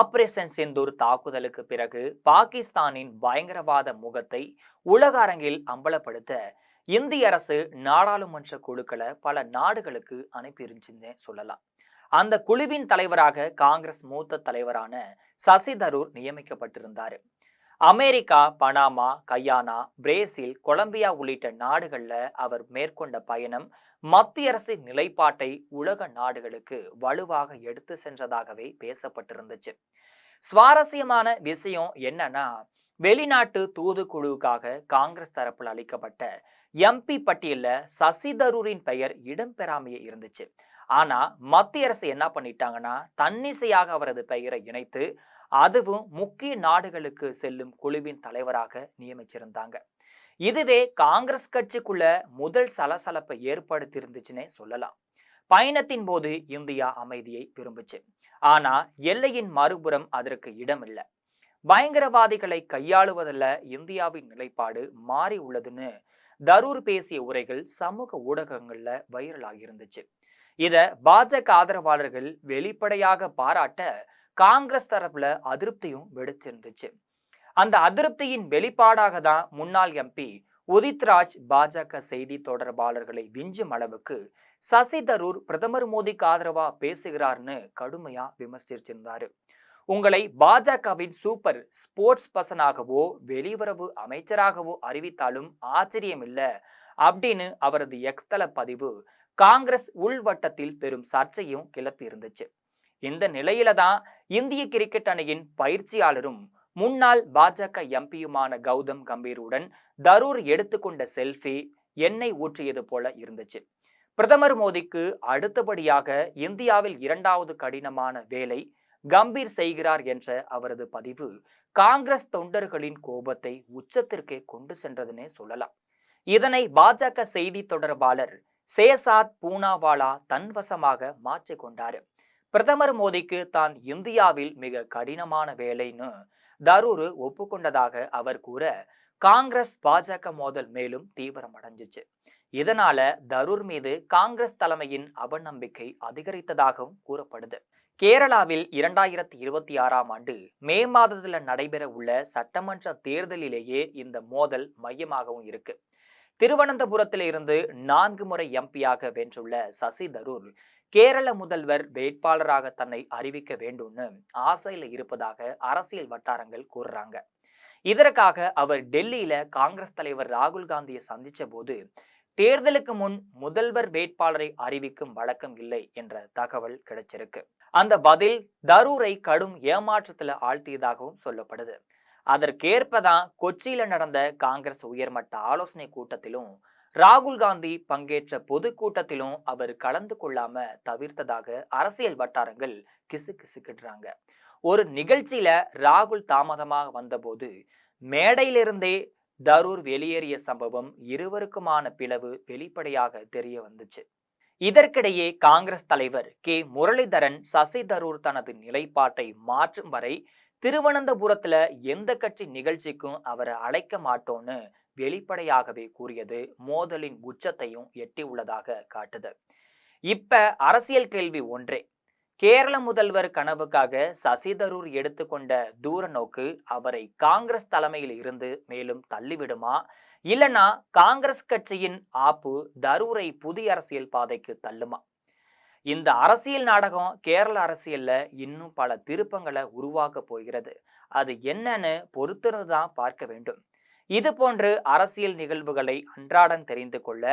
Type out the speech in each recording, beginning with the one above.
Operation Sindoor தாக்குதலுக்கு பிறகு பாகிஸ்தானின் பயங்கரவாத முகத்தை உலக அரங்கில் அம்பலப்படுத்த இந்திய அரசு நாடாளுமன்ற குழுக்களை பல நாடுகளுக்கு அனுப்பியிருந்துச்சுன்னு சொல்லலாம். அந்த குழுவின் தலைவராக காங்கிரஸ் மூத்த தலைவரான சசி தரூர் நியமிக்கப்பட்டிருந்தார். America, Panama, Guyana, Brazil, Colombia உள்ளிட்ட நாடுகள்ல அவர் மேற்கொண்ட பயணம் மத்திய அரசின் நிலைப்பாட்டை உலக நாடுகளுக்கு வலுவாக எடுத்து சென்றதாகவே பேசப்பட்டிருந்துச்சு. சுவாரஸ்யமான விஷயம் என்னன்னா, வெளிநாட்டு தூதுக்குழுவுக்காக காங்கிரஸ் தரப்பில் அளிக்கப்பட்ட எம்பி பட்டியல்ல சசி தரூரின் பெயர் இடம்பெறாமையே இருந்துச்சு. ஆனா மத்திய அரசு என்ன பண்ணிட்டாங்கன்னா, தன்னிசையாக அவரது பெயரை இணைத்து அதுவும் முக்கிய நாடுகளுக்கு செல்லும் குழுவின் தலைவராக நியமிச்சிருந்தாங்க. இதுவே காங்கிரஸ் கட்சிக்குள்ள முதல் சலசலப்பை ஏற்படுத்தி இருந்துச்சுன்னே சொல்லலாம். பயணத்தின் போது இந்தியா அமைதியை விரும்புச்சு. ஆனா எல்லையின் மறுபுறம் அதற்கு இடம் இல்லை. பயங்கரவாதிகளை கையாளுவதில் இந்தியாவின் நிலைப்பாடு மாறி உள்ளதுன்னு தரூர் பேசிய உரைகள் சமூக ஊடகங்கள்ல வைரல் ஆகியிருந்துச்சு. இத பாஜக ஆதரவாளர்கள் வெளிப்படையாக பாராட்ட காங்கிரஸ் தரப்புல அதிருப்தியும் வெடிச்சிருந்துச்சு. அந்த அதிருப்தியின் வெளிப்பாடாக தான் முன்னாள் எம்பி உதித் ராஜ் பாஜக செய்தி தொடர்பாளர்களை விஞ்சும் அளவுக்கு சசி தரூர் பிரதமர் மோடிக்கு ஆதரவா பேசுகிறார்னு கடுமையா விமர்சிச்சிருந்தாரு. உங்களை பாஜகவின் சூப்பர் ஸ்போர்ட்ஸ் பர்சனாகவோ வெளியுறவு அமைச்சராகவோ அறிவித்தாலும் ஆச்சரியம் இல்ல அப்படின்னு அவரது எக்ஸ்தல பதிவு காங்கிரஸ் உள்வட்டத்தில் பெரும் சர்ச்சையும் கிளப்பி இருந்துச்சு. இந்த நிலையில தான் இந்திய கிரிக்கெட் அணியின் பயிற்சியாளரும் முன்னாள் பாஜக எம்பியுமான கௌதம் கம்பீருடன் தரூர் எடுத்துக்கொண்ட செல்ஃபி எண்ணெய் ஊற்றியது போல இருந்துச்சு. பிரதமர் மோடிக்கு அடுத்தபடியாக இந்தியாவில் இரண்டாவது கடினமான வேலை கம்பீர் செய்கிறார் என்ற அவரது பதிவு காங்கிரஸ் தொண்டர்களின் கோபத்தை உச்சத்திற்கே கொண்டு சென்றதுன்னே சொல்லலாம். இதனை பாஜக செய்தி தொடர்பாளர் சேசாத் பூனாவாலா தன்வசமாக மாற்றிக்கொண்டாரு. பிரதமர் மோடிக்கு தான் இந்தியாவில் மிக கடினமான வேலைன்னு தரூர் ஒப்புக்கொண்டதாக அவர் கூற காங்கிரஸ் பாஜக மோதல் மேலும் தீவிரம் அடைஞ்சிச்சு. இதனால தரூர் மீது காங்கிரஸ் தலைமையின் அவநம்பிக்கை அதிகரித்ததாகவும் கூறப்படுது. கேரளாவில் 2026ஆம் ஆண்டு மே மாதத்துல நடைபெற உள்ள சட்டமன்ற தேர்தலிலேயே இந்த மோதல் மையமாகவும் இருக்கு. திருவனந்தபுரத்தில் இருந்து 4 முறை எம்பியாக வென்றுள்ள சசி தரூர் கேரள முதல்வர் வேட்பாளராக தன்னை அறிவிக்க வேண்டும்னு ஆசையில இருப்பதாக அரசியல் வட்டாரங்கள் கூறுறாங்க. இதற்காக அவர் டெல்லியில காங்கிரஸ் தலைவர் ராகுல் காந்தியை சந்திச்ச போது தேர்தலுக்கு முன் முதல்வர் வேட்பாளரை அறிவிக்கும் வழக்கம் இல்லை என்ற தகவல் கிடைச்சிருக்கு. அந்த பதில் தரூரை கடும் ஏமாற்றத்துல ஆழ்த்தியதாகவும் சொல்லப்படுது. அதற்கேற்பதான் கொச்சியில நடந்த காங்கிரஸ் உயர்மட்ட ஆலோசனை கூட்டத்திலும் ராகுல் காந்தி பங்கேற்ற பொதுக்கூட்டத்திலும் அவர் கலந்து கொள்ளாம தவிர்த்ததாக அரசியல் வட்டாரங்கள் கிசுகிசுக்கிடுறாங்க. ஒரு நிகழ்ச்சியில ராகுல் தாமதமாக வந்தபோது மேடையிலிருந்தே தரூர் வெளியேறிய சம்பவம் இருவருக்குமான பிளவு வெளிப்படையாக தெரிய வந்துச்சு. இதற்கிடையே காங்கிரஸ் தலைவர் கே முரளிதரன் சசி தரூர் தனது நிலைப்பாட்டை மாற்றும் வரை திருவனந்தபுரத்துல எந்த கட்சி நிகழ்ச்சிக்கும் அவரை அழைக்க மாட்டோன்னு வெளிப்படையாகவே கூறியது மோதலின் உச்சத்தையும் எட்டி உள்ளதாக காட்டுது. இப்ப அரசியல் கேள்வி ஒன்றே, கேரள முதல்வர் கனவுக்காக சசி தரூர் எடுத்துக்கொண்ட தூர நோக்கு அவரை காங்கிரஸ் தலைமையில் இருந்து மேலும் தள்ளிவிடுமா, இல்லனா காங்கிரஸ் கட்சியின் ஆப்பு தரூரை புதிய அரசியல் பாதைக்கு தள்ளுமா? இந்த அரசியல் நாடகம் கேரள அரசியல்ல இன்னும் பல திருப்பங்களை உருவாக்க போகிறது. அது என்னன்னு பொறுத்திருந்துதான் பார்க்க வேண்டும். இது போன்று அரசியல் நிகழ்வுகளை அன்றாடம் தெரிந்து கொள்ள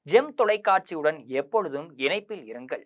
ஜெம் தொலைக்காட்சியுடன் எப்பொழுதும் இணைப்பில் இருங்கள்.